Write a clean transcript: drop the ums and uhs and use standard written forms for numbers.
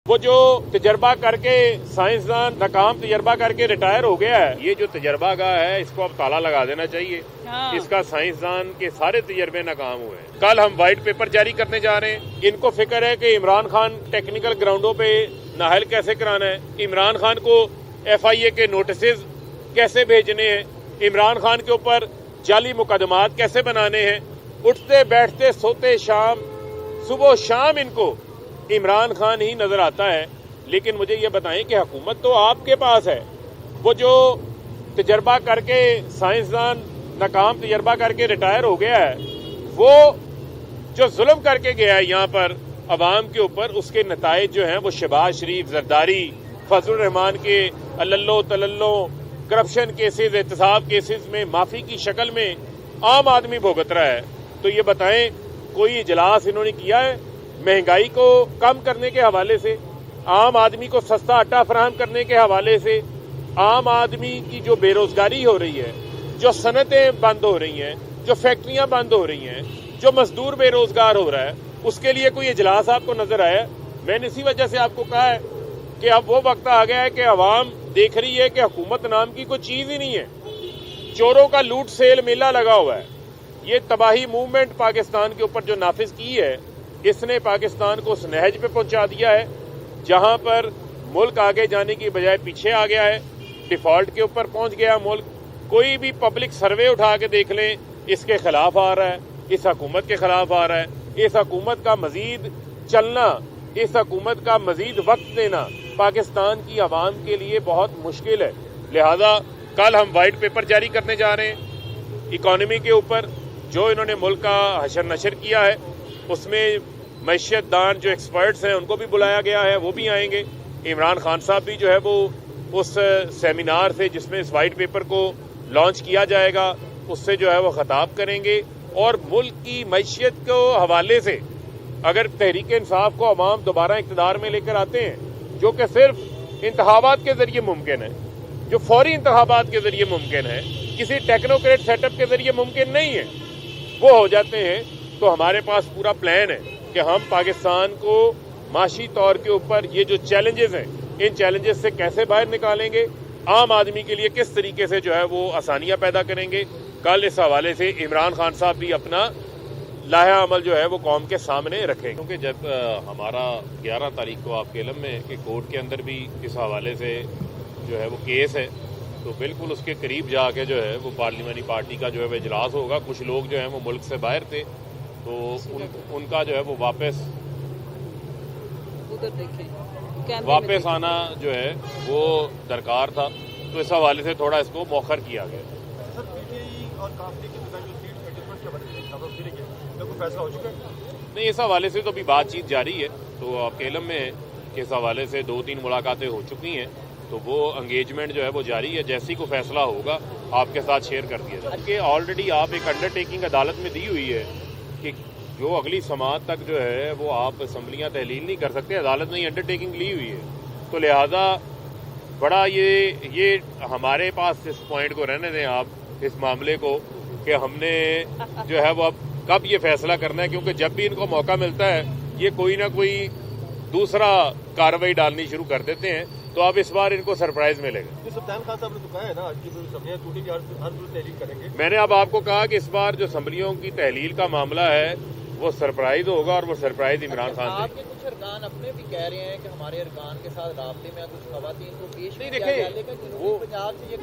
وہ جو تجربہ کر کے سائنسدان ناکام تجربہ کر کے ریٹائر ہو گیا ہے، یہ جو تجربہ گاہ ہے اس کو اب تالا لگا دینا چاہیے۔ اس کا سائنسدان کے سارے تجربے ناکام ہوئے ہیں۔ کل ہم وائٹ پیپر جاری کرنے جا رہے ہیں۔ ان کو فکر ہے کہ عمران خان ٹیکنیکل گراؤنڈوں پہ نااہل کیسے کرانا ہے، عمران خان کو FIA کے نوٹسز کیسے بھیجنے ہیں، عمران خان کے اوپر جعلی مقدمات کیسے بنانے ہیں۔ اٹھتے بیٹھتے سوتے شام صبح و شام ان کو عمران خان ہی نظر آتا ہے۔ لیکن مجھے یہ بتائیں کہ حکومت تو آپ کے پاس ہے، وہ جو تجربہ کر کے سائنسدان ناکام تجربہ کر کے ریٹائر ہو گیا ہے، وہ جو ظلم کر کے گیا ہے یہاں پر عوام کے اوپر، اس کے نتائج جو ہیں وہ شہباز شریف، زرداری، فضل الرحمان کے اللو تللو کرپشن کیسز، احتساب کیسز میں معافی کی شکل میں عام آدمی بھگت رہا ہے۔ تو یہ بتائیں کوئی اجلاس انہوں نے کیا ہے مہنگائی کو کم کرنے کے حوالے سے، عام آدمی کو سستا آٹا فراہم کرنے کے حوالے سے، عام آدمی کی جو بے روزگاری ہو رہی ہے، جو صنعتیں بند ہو رہی ہیں، جو فیکٹریاں بند ہو رہی ہیں، جو مزدور بے روزگار ہو رہا ہے، اس کے لیے کوئی اجلاس آپ کو نظر آیا؟ میں نے اسی وجہ سے آپ کو کہا ہے کہ اب وہ وقت آ گیا ہے کہ عوام دیکھ رہی ہے کہ حکومت نام کی کوئی چیز ہی نہیں ہے۔ چوروں کا لوٹ سیل میلہ لگا ہوا ہے۔ یہ تباہی موومنٹ پاکستان کے اوپر جو نافذ کی ہے، اس نے پاکستان کو اس نہج پہ پہنچا دیا ہے جہاں پر ملک آگے جانے کی بجائے پیچھے آ گیا ہے، ڈیفالٹ کے اوپر پہنچ گیا ملک۔ کوئی بھی پبلک سروے اٹھا کے دیکھ لیں، اس کے خلاف آ رہا ہے، اس حکومت کے خلاف آ رہا ہے۔ اس حکومت کا مزید چلنا، اس حکومت کا مزید وقت دینا پاکستان کی عوام کے لیے بہت مشکل ہے۔ لہذا کل ہم وائٹ پیپر جاری کرنے جا رہے ہیں اکانومی کے اوپر، جو انہوں نے ملک کا حشر نشر کیا ہے، اس میں معیشت دان جو ایکسپرٹس ہیں ان کو بھی بلایا گیا ہے، وہ بھی آئیں گے۔ عمران خان صاحب بھی جو ہے وہ اس سیمینار سے جس میں اس وائٹ پیپر کو لانچ کیا جائے گا، اس سے جو ہے وہ خطاب کریں گے۔ اور ملک کی معیشت کو حوالے سے اگر تحریک انصاف کو عوام دوبارہ اقتدار میں لے کر آتے ہیں، جو کہ صرف انتخابات کے ذریعے ممکن ہے، جو فوری انتخابات کے ذریعے ممکن ہے، کسی ٹیکنوکریٹ سیٹ اپ کے ذریعے ممکن نہیں ہے، وہ ہو جاتے ہیں، تو ہمارے پاس پورا پلان ہے کہ ہم پاکستان کو معاشی طور کے اوپر یہ جو چیلنجز ہیں، ان چیلنجز سے کیسے باہر نکالیں گے، عام آدمی کے لیے کس طریقے سے جو ہے وہ آسانیاں پیدا کریں گے۔ کل اس حوالے سے عمران خان صاحب بھی اپنا لائحہ عمل جو ہے وہ قوم کے سامنے رکھیں گے، کیونکہ جب ہمارا 11 تاریخ کو آپ کے علم میں کہ کورٹ کے اندر بھی اس حوالے سے جو ہے وہ کیس ہے، تو بالکل اس کے قریب جا کے جو ہے وہ پارلیمانی پارٹی کا جو ہے وہ اجلاس ہوگا۔ کچھ لوگ جو ہیں وہ ملک سے باہر تھے، تو ان کا جو ہے وہ واپس آنا جو ہے وہ درکار تھا، تو اس حوالے سے تھوڑا اس کو مؤخر کیا گیا۔ نہیں، اس حوالے سے تو ابھی بات چیت جاری ہے، تو آپ کے علم میں ہے کہ اس حوالے سے 2-3 ملاقاتیں ہو چکی ہیں، تو وہ انگیجمنٹ جو ہے وہ جاری ہے۔ جیسی کوئی فیصلہ ہوگا آپ کے ساتھ شیئر کر دیا جائے کہ آلریڈی آپ ایک انڈر ٹیکنگ عدالت میں دی ہوئی ہے کہ جو اگلی سماعت تک جو ہے وہ آپ اسمبلیاں تحلیل نہیں کر سکتے، عدالت نے انڈر ٹیکنگ لی ہوئی ہے۔ تو لہذا بڑا یہ ہمارے پاس اس پوائنٹ کو رہنے دیں آپ، اس معاملے کو، کہ ہم نے جو ہے وہ اب کب یہ فیصلہ کرنا ہے، کیونکہ جب بھی ان کو موقع ملتا ہے یہ کوئی نہ کوئی دوسرا کارروائی ڈالنی شروع کر دیتے ہیں، تو اب اس بار ان کو سرپرائز ملے گا۔ سلطان خان صاحب نے تو کہا ہے نا آج کی اسمبلیاں ٹوٹیں گی، ہر تحلیل کریں گے۔ میں نے اب آپ کو کہا کہ اس بار جو اسمبلیوں کی تحلیل کا معاملہ ہے وہ سرپرائز ہوگا، اور وہ سرپرائز عمران خان سے۔ آپ کے کچھ ارکان اپنے بھی کہہ رہے ہیں کہ ہمارے ارکان کے ساتھ رابطے میں کچھ خواتین کو پیش نہیں، کیا گیا، دیکھیں لیکن جنوبی پنجاب سے یہ